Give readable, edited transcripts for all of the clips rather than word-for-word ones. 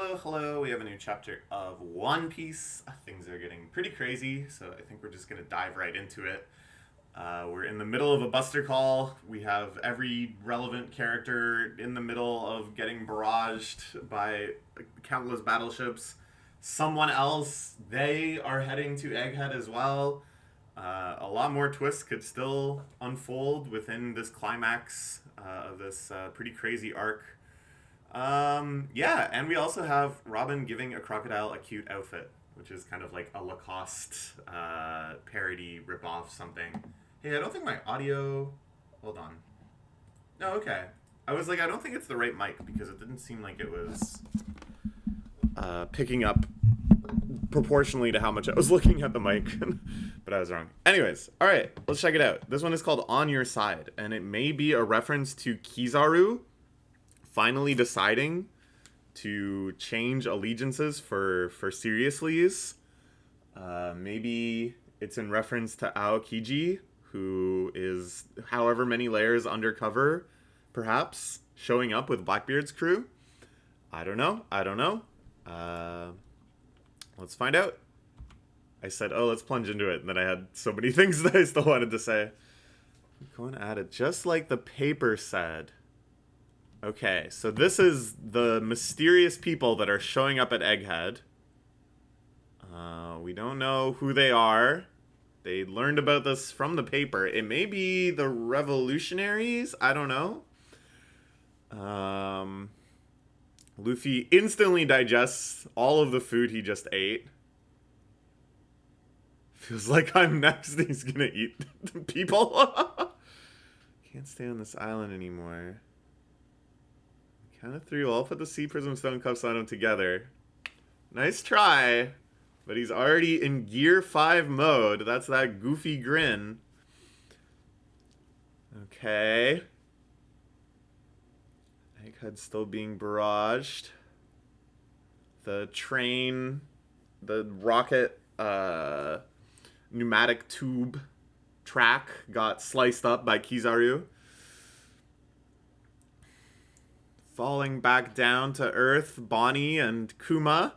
Hello, hello. We have a new chapter of One Piece. Things are getting pretty crazy, so I think we're just going to dive right into it. We're in the middle of a Buster call. We have every relevant character in the middle of getting barraged by countless battleships. Someone else, they are heading to Egghead as well. A lot more twists could still unfold within this climax of this pretty crazy arc. Yeah, and we also have Robin giving a crocodile a cute outfit, which is kind of like a Lacoste parody ripoff something. Hey, I don't think my audio. Hold on. No, okay. I was like, I don't think it's the right mic because it didn't seem like it was picking up proportionally to how much I was looking at the mic, but I was wrong. Anyways, all right, let's check it out. This one is called On Your Side, and it may be a reference to Kizaru finally deciding to change allegiances for Seriously's. Maybe it's in reference to Aokiji, who is however many layers undercover, perhaps, showing up with Blackbeard's crew. I don't know. Let's find out. I said, oh, let's plunge into it, and then I had so many things that I still wanted to say. I'm going at it just like the paper said. Okay, so this is the mysterious people that are showing up at Egghead. We don't know who they are. They learned about this from the paper. It may be the revolutionaries. I don't know. Luffy instantly digests all of the food he just ate. Feels like I'm next. He's gonna eat people. Can't stay on this island anymore. Count of three, we'll all put the Sea Prism Stone Cuffs on him together. Nice try. But he's already in Gear 5 mode. That's that goofy grin. Okay. Egghead's still being barraged. The train, the rocket, pneumatic tube track got sliced up by Kizaru. Falling back down to Earth, Bonnie and Kuma.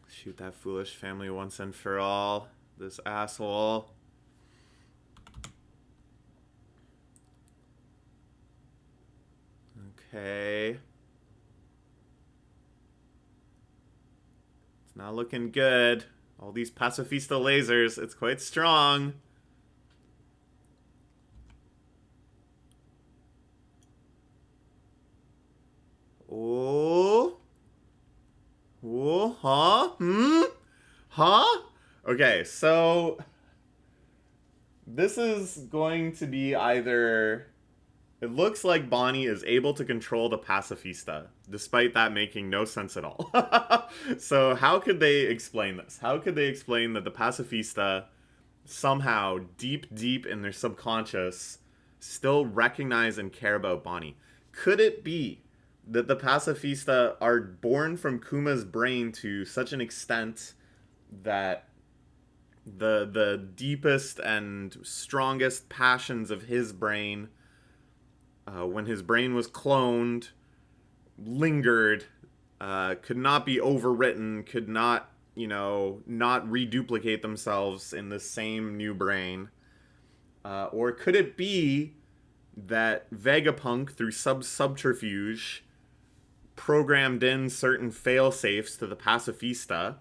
Shoot that foolish family once and for all. This asshole. Okay. It's not looking good. All these pacifista lasers, it's quite strong. Oh. Oh, huh? Huh? Okay, so this is going to be either... It looks like Bonnie is able to control the pacifista, despite that making no sense at all. So how could they explain this? How could they explain that the pacifista somehow, deep in their subconscious, still recognize and care about Bonnie? Could it be that the pacifista are born from Kuma's brain to such an extent that the deepest and strongest passions of his brain, when his brain was cloned, lingered, could not be overwritten, could not, not reduplicate themselves in the same new brain? Or could it be that Vegapunk, through subterfuge, programmed in certain fail-safes to the pacifista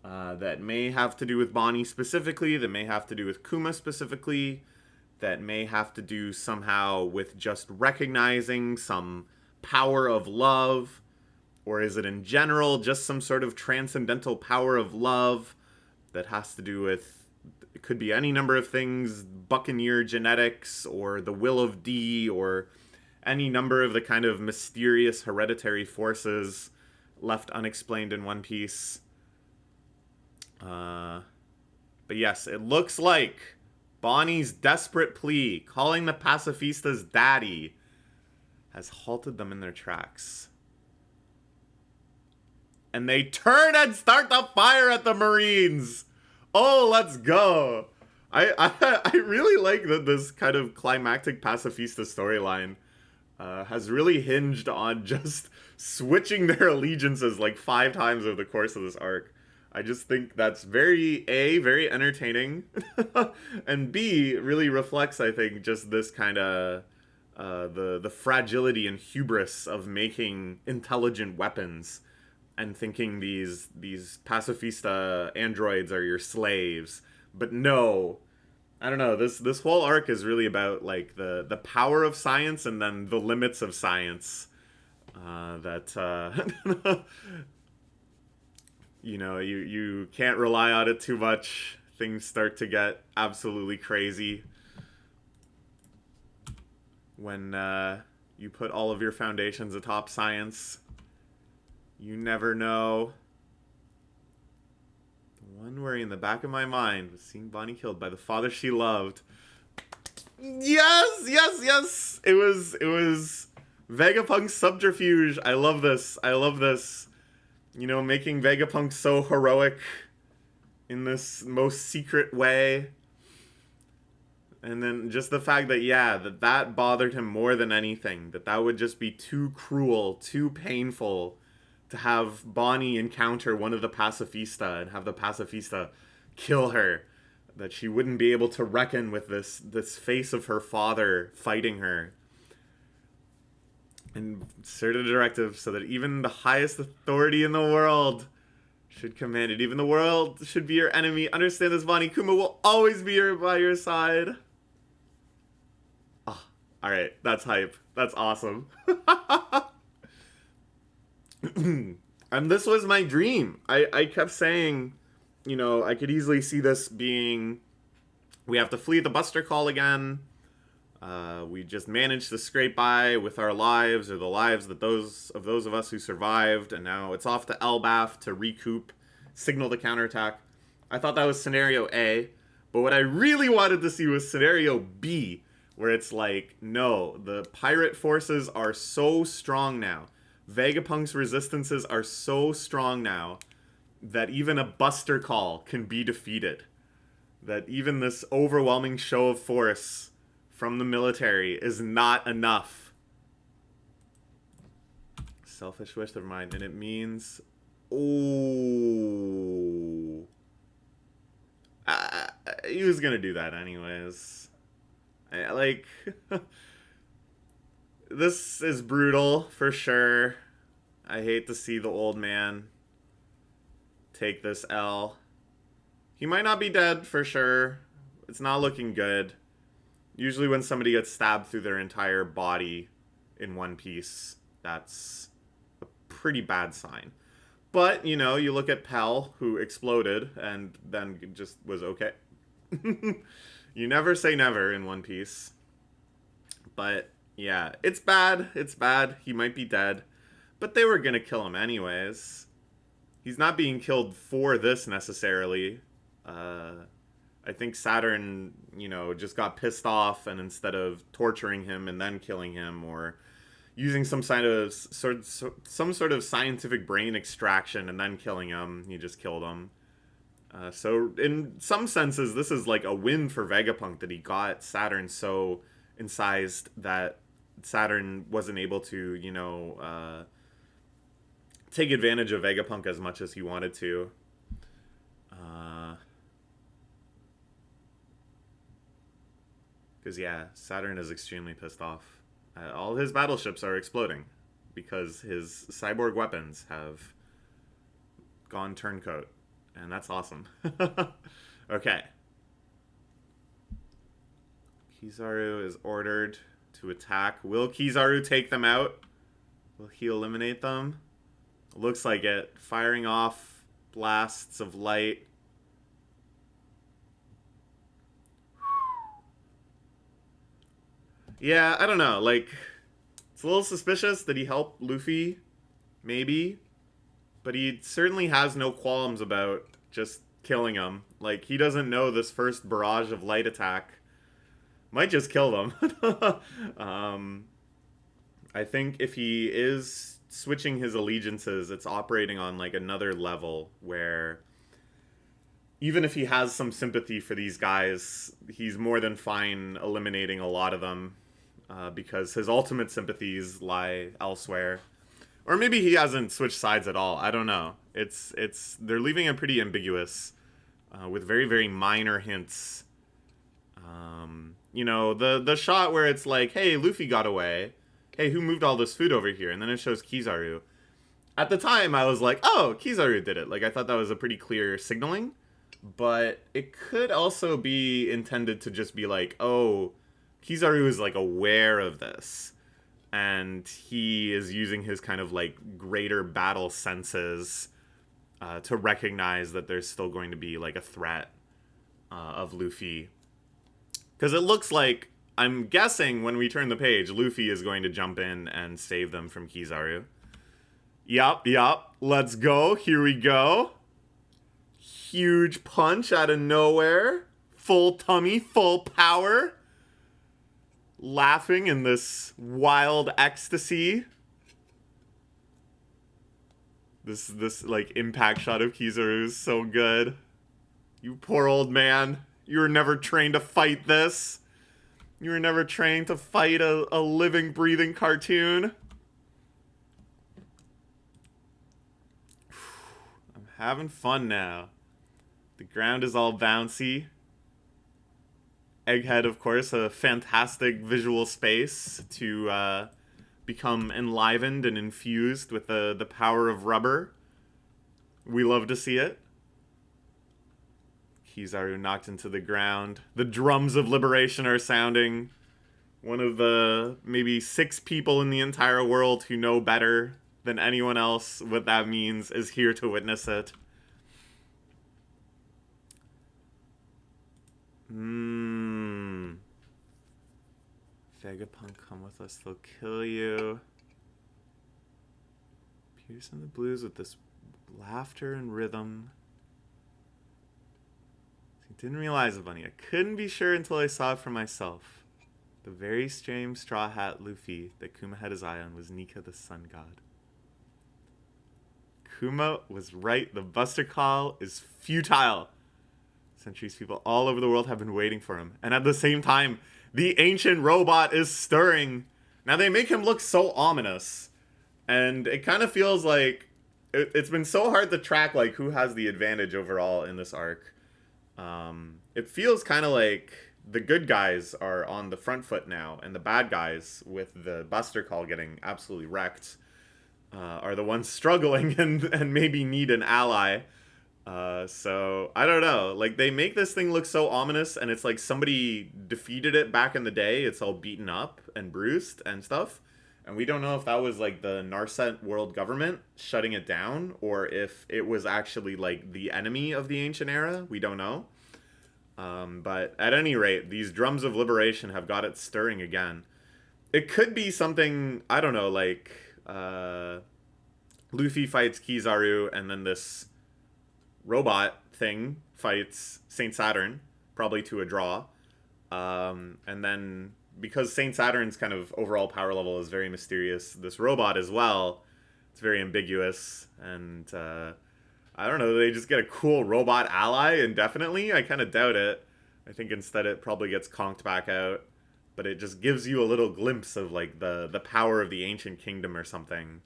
that may have to do with Bonnie specifically, that may have to do with Kuma specifically, that may have to do somehow with just recognizing some power of love? Or is it in general just some sort of transcendental power of love that has to do with, it could be any number of things, Buccaneer genetics, or the will of D, or any number of the kind of mysterious hereditary forces left unexplained in One Piece. But yes, it looks like Bonnie's desperate plea, calling the pacifistas daddy, has halted them in their tracks. And they turn and start the fire at the Marines! Oh, let's go! I really like this kind of climactic pacifista storyline. has really hinged on just switching their allegiances like 5 times over the course of this arc. I just think that's very entertaining, and B, really reflects, I think, just this kind of the fragility and hubris of making intelligent weapons and thinking these pacifista androids are your slaves. But no, I don't know. This whole arc is really about like the power of science and then the limits of science. That you can't rely on it too much. Things start to get absolutely crazy when you put all of your foundations atop science. You never know. The one worry in the back of my mind was seeing Bonnie killed by the father she loved. Yes. It was Vegapunk's subterfuge. I love this. Making Vegapunk so heroic in this most secret way. And then just the fact that, that bothered him more than anything. That would just be too cruel, too painful to have Bonnie encounter one of the pacifista and have the pacifista kill her. That she wouldn't be able to reckon with this face of her father fighting her. And inserted a directive so that even the highest authority in the world should command it. Even the world should be your enemy. Understand this, Bonnie. Kuma will always be by your side. Oh, alright, that's hype. That's awesome. And this was my dream. I kept saying, I could easily see this being, we have to flee the Buster Call again. We just managed to scrape by with our lives, or the lives that those of us who survived, and now it's off to Elbaf to recoup, signal the counterattack. I thought that was scenario A, but what I really wanted to see was scenario B, where it's like, no, the pirate forces are so strong now. Vegapunk's resistances are so strong now that even a Buster Call can be defeated. That even this overwhelming show of force from the military is not enough. Selfish wish of mine, and it means, he was gonna do that anyways. This is brutal for sure. I hate to see the old man take this L. He might not be dead for sure. It's not looking good. Usually when somebody gets stabbed through their entire body in One Piece, that's a pretty bad sign. But, you look at Pell, who exploded, and then just was okay. You never say never in One Piece. But, yeah, it's bad. He might be dead. But they were gonna kill him anyways. He's not being killed for this, necessarily. I think Saturn, just got pissed off, and instead of torturing him and then killing him, or using some sort of scientific brain extraction and then killing him, he just killed him. So in some senses, this is like a win for Vegapunk, that he got Saturn so incised that Saturn wasn't able to, take advantage of Vegapunk as much as he wanted to. Because, Saturn is extremely pissed off. All his battleships are exploding because his cyborg weapons have gone turncoat. And that's awesome. Okay. Kizaru is ordered to attack. Will Kizaru take them out? Will he eliminate them? Looks like it. Firing off blasts of light. Yeah, I don't know. It's a little suspicious that he helped Luffy, maybe. But he certainly has no qualms about just killing him. He doesn't know this first barrage of light attack might just kill them. I think if he is switching his allegiances, it's operating on, another level where even if he has some sympathy for these guys, he's more than fine eliminating a lot of them. because his ultimate sympathies lie elsewhere. Or maybe he hasn't switched sides at all. I don't know. They're leaving it pretty ambiguous, with very, very minor hints. The shot where it's like, hey, Luffy got away. Hey, who moved all this food over here? And then it shows Kizaru. At the time, I was like, oh, Kizaru did it. Like, I thought that was a pretty clear signaling. But it could also be intended to just be like, oh, Kizaru is, like, aware of this. And he is using his kind of, like, greater battle senses to recognize that there's still going to be, like, a threat of Luffy. Because it looks like, I'm guessing when we turn the page, Luffy is going to jump in and save them from Kizaru. Yup. Let's go. Here we go. Huge punch out of nowhere. Full tummy, full power. Laughing in this wild ecstasy. This like impact shot of Kizaru is so good. You poor old man. You were never trained to fight this. You were never trained to fight a living, breathing cartoon. I'm having fun now. The ground is all bouncy. Egghead, of course, a fantastic visual space to become enlivened and infused with the power of rubber. We love to see it. Kizaru knocked into the ground. The drums of liberation are sounding. One of the maybe 6 people in the entire world who know better than anyone else what that means is here to witness it. Vegapunk, come with us, they'll kill you. Piercing the blues with this laughter and rhythm. I didn't realize it, Bunny. I couldn't be sure until I saw it for myself. The very strange straw hat Luffy that Kuma had his eye on was Nika the sun god. Kuma was right. The Buster Call is futile. Centuries people all over the world have been waiting for him. And at the same time, the ancient robot is stirring. Now they make him look so ominous. And it kind of feels like it's been so hard to track like who has the advantage overall in this arc. It feels kind of like the good guys are on the front foot now, and the bad guys, with the Buster Call getting absolutely wrecked, are the ones struggling and maybe need an ally. So, I don't know. Like, they make this thing look so ominous, and it's like somebody defeated it back in the day. It's all beaten up and bruised and stuff. And we don't know if that was, like, the Narset world government shutting it down, or if it was actually, like, the enemy of the Ancient Era. We don't know. But at any rate, these drums of liberation have got it stirring again. It could be something, I don't know, like, Luffy fights Kizaru, and then this robot thing fights Saint Saturn, probably to a draw. And then, because Saint Saturn's kind of overall power level is very mysterious, this robot as well, it's very ambiguous, and I don't know, they just get a cool robot ally indefinitely? I kind of doubt it. I think instead it probably gets conked back out, but it just gives you a little glimpse of, like, the power of the ancient kingdom or something.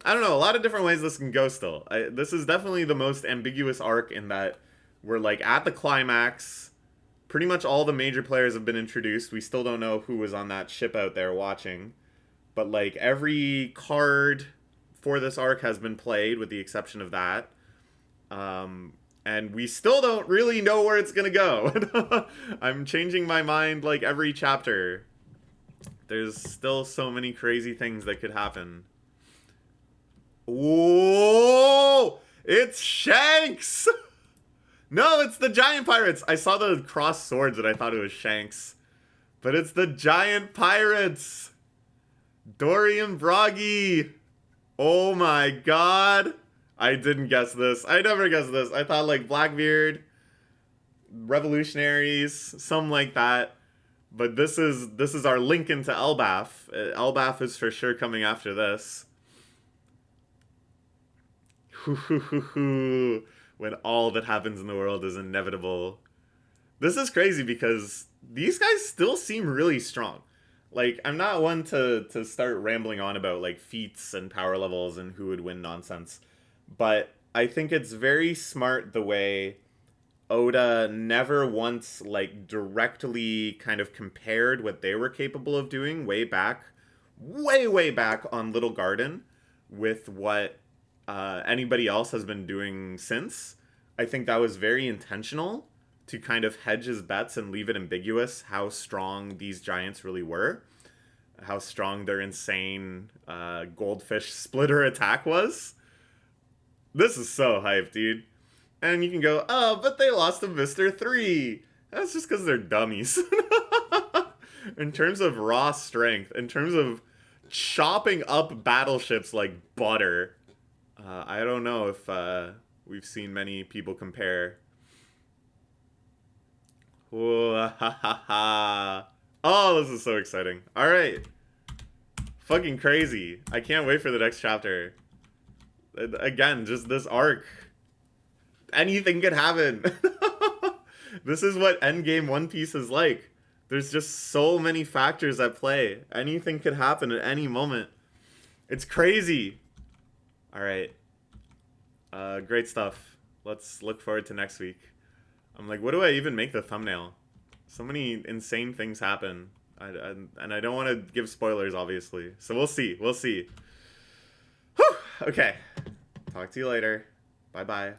I don't know, a lot of different ways this can go still. This is definitely the most ambiguous arc in that we're, like, at the climax. Pretty much all the major players have been introduced. We still don't know who was on that ship out there watching. But, like, every card for this arc has been played, with the exception of that. And we still don't really know where it's gonna go. I'm changing my mind, like, every chapter. There's still so many crazy things that could happen. Whoa! It's Shanks! No, it's the giant pirates! I saw the crossed swords and I thought it was Shanks. But it's the giant pirates! Dory and Broggy! Oh my god! I didn't guess this. I never guessed this. I thought, like, Blackbeard, Revolutionaries, something like that. But this is our link into Elbaf. Elbaf is for sure coming after this. When all that happens in the world is inevitable. This is crazy because these guys still seem really strong. Like, I'm not one to start rambling on about, like, feats and power levels and who would win nonsense. But I think it's very smart the way Oda never once, like, directly kind of compared what they were capable of doing way back, way back on Little Garden with what anybody else has been doing since. I think that was very intentional to kind of hedge his bets and leave it ambiguous how strong these giants really were, how strong their insane goldfish splitter attack was. This is so hype, dude. And you can go, oh, but they lost to Mr. 3. That's just because they're dummies. In terms of raw strength, in terms of chopping up battleships like butter, I don't know if we've seen many people compare. Oh, this is so exciting. All right. Fucking crazy. I can't wait for the next chapter. Again, just this arc. Anything could happen. This is what Endgame One Piece is like. There's just so many factors at play. Anything could happen at any moment. It's crazy. All right. Great stuff. Let's look forward to next week. I'm like, what do I even make the thumbnail? So many insane things happen. And I don't want to give spoilers, obviously. So we'll see. We'll see. Whew! Okay. Talk to you later. Bye-bye.